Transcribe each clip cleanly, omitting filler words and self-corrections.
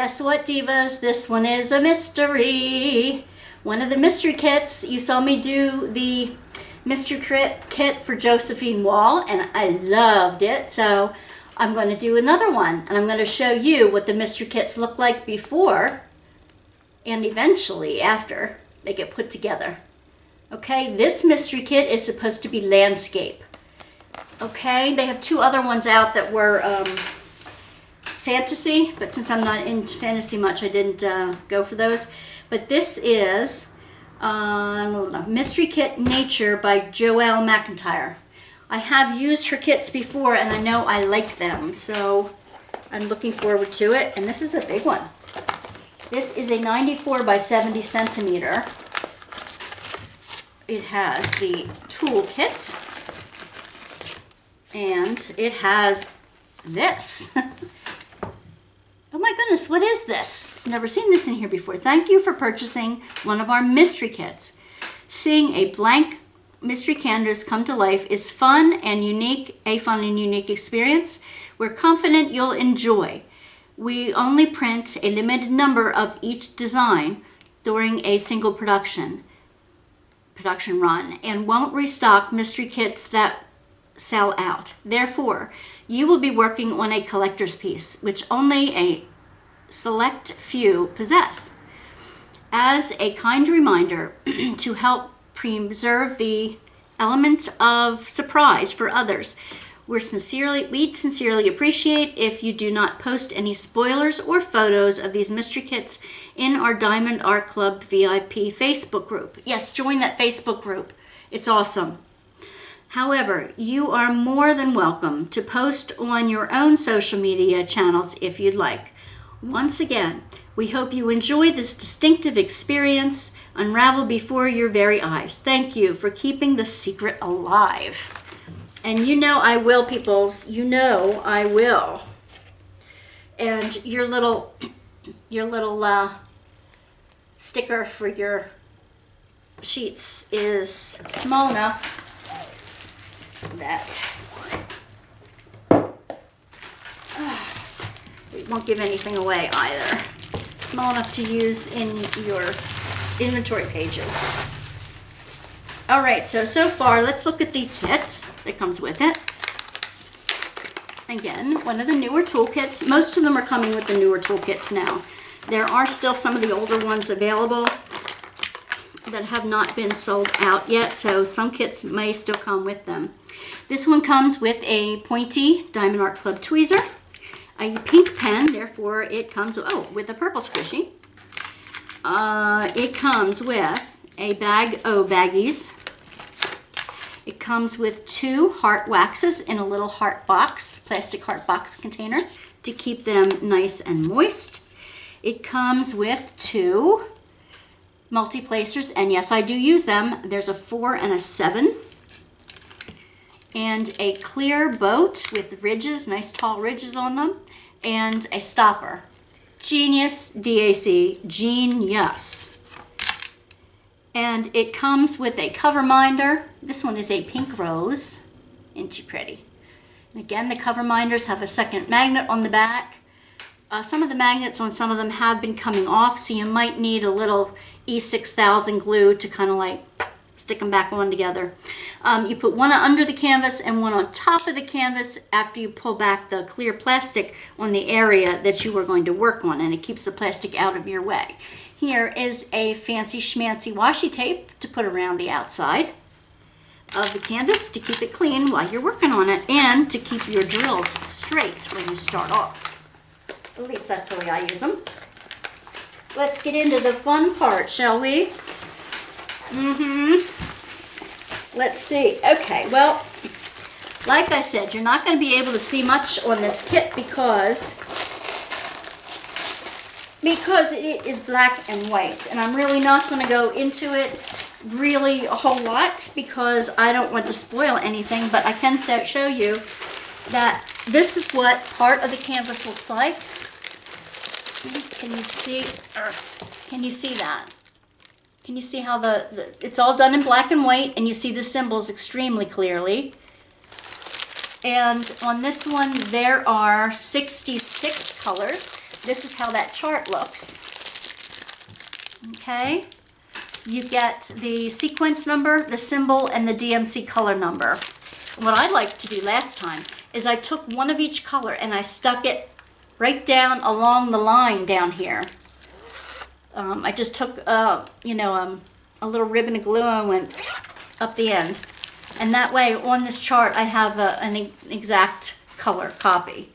Guess what, divas? This one is a mystery. One of the mystery kits. You saw me do the mystery kit for Josephine Wall, and I loved it. So I'm going to do another one, and I'm going to show you what the mystery kits look like before and eventually after they get put together. Okay, this mystery kit is supposed to be landscape. Okay, they have two other ones out that were fantasy, but since I'm not into fantasy much, I didn't go for those. But this is Mystery Kit Nature by Joelle McIntyre. I have used her kits before, and I know I like them, so I'm looking forward to it. And this is a big one. This is a 94 by 70 centimeter. It has the tool kit, and it has this. Oh my goodness, what is this? I've never seen this in here before. Thank you for purchasing one of our mystery kits. Seeing a blank mystery canvas come to life is a fun and unique experience we're confident you'll enjoy. We only print a limited number of each design during a single production run and won't restock mystery kits that sell out. Therefore, you will be working on a collector's piece, which only a select few possess. As a kind reminder to help preserve the element of surprise for others, we'd sincerely appreciate if you do not post any spoilers or photos of these mystery kits in our Diamond Art Club VIP Facebook group. Yes, join that Facebook group. It's awesome. However, you are more than welcome to post on your own social media channels if you'd like. Once again, we hope you enjoy this distinctive experience unravel before your very eyes. Thank you for keeping the secret alive. And you know I will, peoples. You know I will. And your little sticker for your sheets is small enough that it won't give anything away either. Small enough to use in your inventory pages. All right, so far, let's look at the kit that comes with it. Again, one of the newer toolkits. Most of them are coming with the newer toolkits now. There are still some of the older ones available that have not been sold out yet, so some kits may still come with them. This one comes with a pointy Diamond Art Club tweezer, a pink pen, therefore it comes with a purple squishy. It comes with a bag of baggies. It comes with 2 heart waxes in a little heart box, plastic heart box container to keep them nice and moist. It comes with 2 multi-placers, and yes, I do use them. There's a 4 and a 7. And a clear boat with ridges, nice tall ridges on them, and a stopper. Genius, DAC, genius. And it comes with a cover minder. This one is a pink rose. Isn't she pretty? And again, the cover minders have a second magnet on the back. Some of the magnets on some of them have been coming off, so you might need a little E6000 glue to kind of like stick them back on together. You put one under the canvas and one on top of the canvas after you pull back the clear plastic on the area that you are going to work on, and it keeps the plastic out of your way. Here is a fancy schmancy washi tape to put around the outside of the canvas to keep it clean while you're working on it and to keep your drills straight when you start off. At least that's the way I use them. Let's get into the fun part, shall we? Let's see. Okay, well, like I said, you're not going to be able to see much on this kit because it is black and white, and I'm really not going to go into it really a whole lot because I don't want to spoil anything, but I can show you that this is what part of the canvas looks like. Can you see? Can you see that? Can you see how it's all done in black and white, and you see the symbols extremely clearly. And on this one, there are 66 colors. this is how that chart looks. Okay, you get the sequence number, the symbol, and the DMC color number. What I liked to do last time is I took one of each color and I stuck it right down along the line down here. I just took, a little ribbon of glue and went up the end. And that way on this chart I have an exact color copy.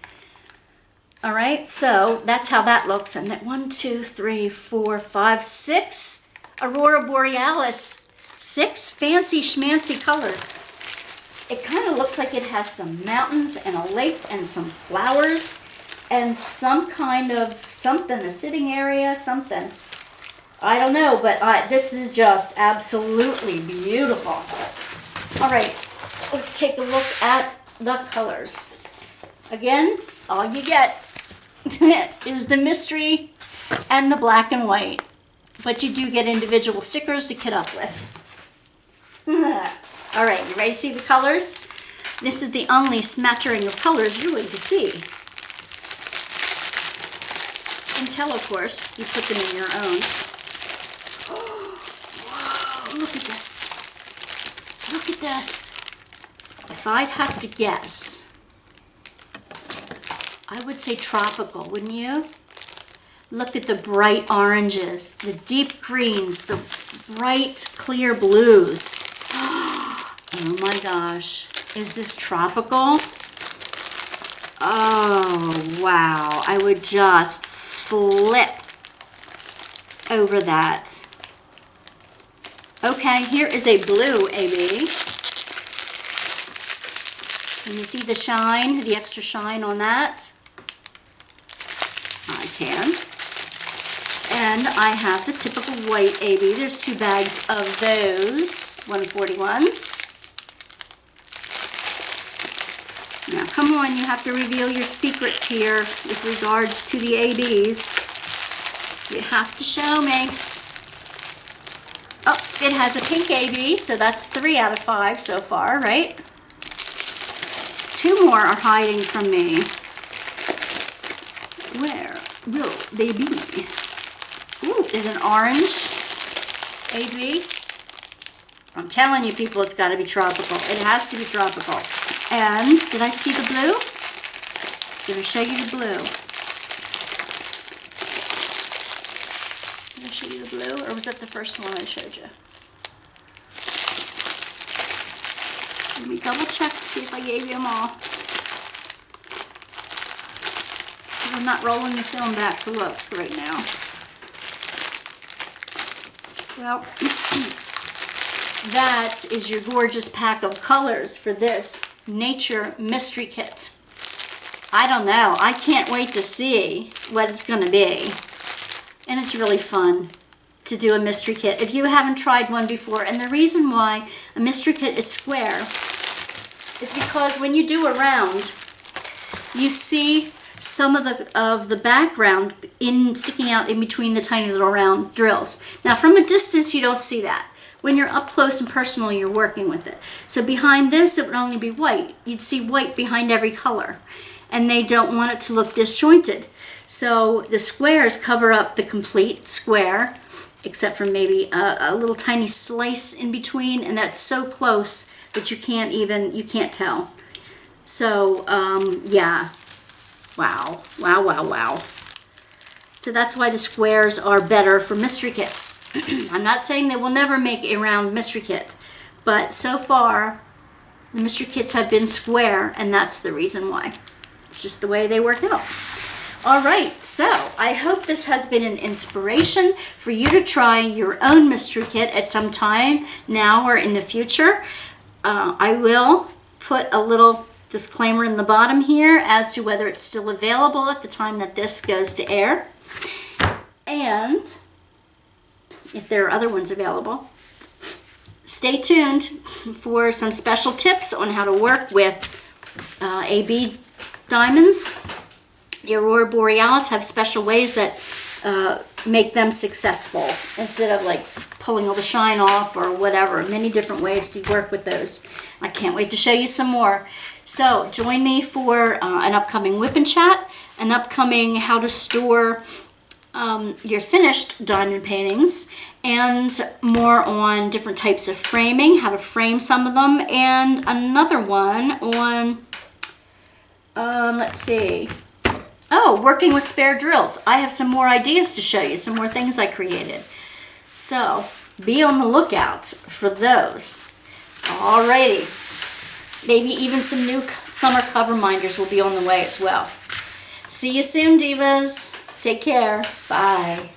All right, so that's how that looks. And that 1, 2, 3, 4, 5, 6 Aurora Borealis. 6 fancy schmancy colors. It kind of looks like it has some mountains and a lake and some flowers and some kind of something, a sitting area, something. I don't know, but this is just absolutely beautiful. All right, let's take a look at the colors. Again, all you get is the mystery and the black and white, but you do get individual stickers to kit up with. All right, you ready to see the colors? This is the only smattering of colors you're going to see. Until, of course, you put them in your own. Whoa, look at this. Look at this. If I'd have to guess, I would say tropical, wouldn't you? Look at the bright oranges, the deep greens, the bright clear blues. Oh my gosh. Is this tropical? Oh, wow. I would just flip over that. Okay, here is a blue AB. Can you see the shine, the extra shine on that? I can. And I have the typical white AB. There's 2 bags of those 141s. Now, come on, you have to reveal your secrets here with regards to the ABs. You have to show me. Oh, it has a pink AB, so that's 3 out of 5 so far, right? 2 more are hiding from me. Where will they be? Ooh, is an orange AB. I'm telling you, people, it's got to be tropical. It has to be tropical. And did I see the blue? Did I show you the blue? Did I show you the blue? Or was that the first one I showed you? Let me double check to see if I gave you them all. I'm not rolling the film back to look right now. Well, that is your gorgeous pack of colors for this Nature Mystery Kit. I don't know. I can't wait to see what it's going to be. And it's really fun to do a mystery kit if you haven't tried one before. And the reason why a mystery kit is square is because when you do a round, you see some of the background sticking out in between the tiny little round drills. Now, from a distance, you don't see that. When you're up close and personal, you're working with it. So behind this, it would only be white. You'd see white behind every color. And they don't want it to look disjointed. So the squares cover up the complete square, except for maybe a little tiny slice in between, and that's so close that you can't tell. So, yeah. Wow. Wow, wow, wow. So that's why the squares are better for mystery kits. I'm not saying they will never make a round mystery kit, but so far the mystery kits have been square, and that's the reason why. It's just the way they work out. All right, so I hope this has been an inspiration for you to try your own mystery kit at some time now or in the future. I will put a little disclaimer in the bottom here as to whether it's still available at the time that this goes to air. And if there are other ones available, stay tuned for some special tips on how to work with AB diamonds. The Aurora Borealis have special ways that make them successful instead of like pulling all the shine off or whatever. Many different ways to work with those. I can't wait to show you some more. So join me for an upcoming Whip and Chat. an upcoming how to store your finished diamond paintings, and more on different types of framing, how to frame some of them, and another one on, let's see, working with spare drills. I have some more ideas to show you, some more things I created. So be on the lookout for those. Alrighty. Maybe even some new summer cover minders will be on the way as well. See you soon, divas. Take care. Bye.